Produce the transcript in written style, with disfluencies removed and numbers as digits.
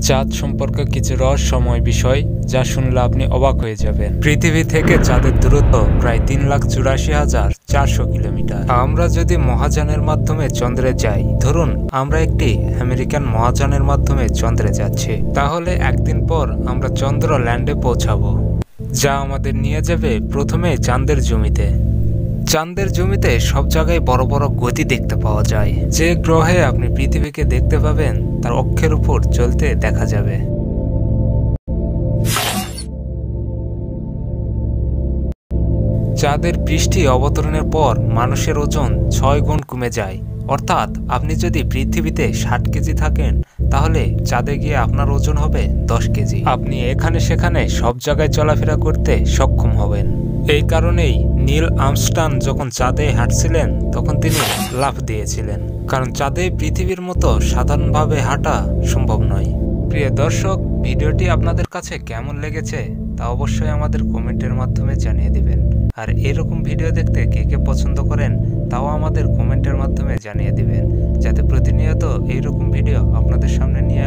চাঁদ সম্পর্কে কিছু রহস্যময় বিষয় যা শুনলে আপনি অবাক হয়ে যাবেন। পৃথিবী থেকে চাঁদের দূরত্ব প্রায় 3,84,400 কিলোমিটার। আমরা যদি মহাযানের মাধ্যমে চন্দ্রে যাই, ধরুন আমরা একটি আমেরিকান মহাযানের মাধ্যমে চন্দ্রে যাচ্ছি, তাহলে একদিন পর আমরা চন্দ্র ল্যান্ডে পৌঁছাবো, যা আমাদের নিয়ে যাবে প্রথমে চাঁদের জমিতে। চাঁদের জমিতে সব জায়গায় বড় বড় গতি দেখতে পাওয়া যায়। যে গ্রহে আপনি পৃথিবীকে দেখতে পাবেন তার অক্ষের উপর চলতে দেখা যাবে। চাঁদের পৃষ্ঠে অবতরণের পর মানুষের ওজন 6 গুণ কমে যায়। অর্থাৎ আপনি যদি পৃথিবীতে 60 কেজি থাকেন, তাহলে চাঁদে গিয়ে আপনার ওজন হবে 10 কেজি। আপনি এখানে সেখানে সব জায়গায় চলাফেরা করতে সক্ষম হবেন। এই কারণেই নীল আর্মস্ট্রং যখন চাঁদে হাঁটছিলেন তখন তিনি লাফ দিয়েছিলেন, কারণ চাঁদে পৃথিবীর মতো সাধারণভাবে হাঁটা সম্ভব নয়। প্রিয় দর্শক, ভিডিওটি আপনাদের কাছে কেমন লেগেছে তা অবশ্যই আমাদের কমেন্টের মাধ্যমে জানিয়ে দিবেন। আর এরকম ভিডিও দেখতে কে কে পছন্দ করেন তাও আমাদের কমেন্টের মাধ্যমে জানিয়ে দিবেন, যাতে প্রতিনিয়ত এইরকম ভিডিও আপনাদের সামনে নিয়ে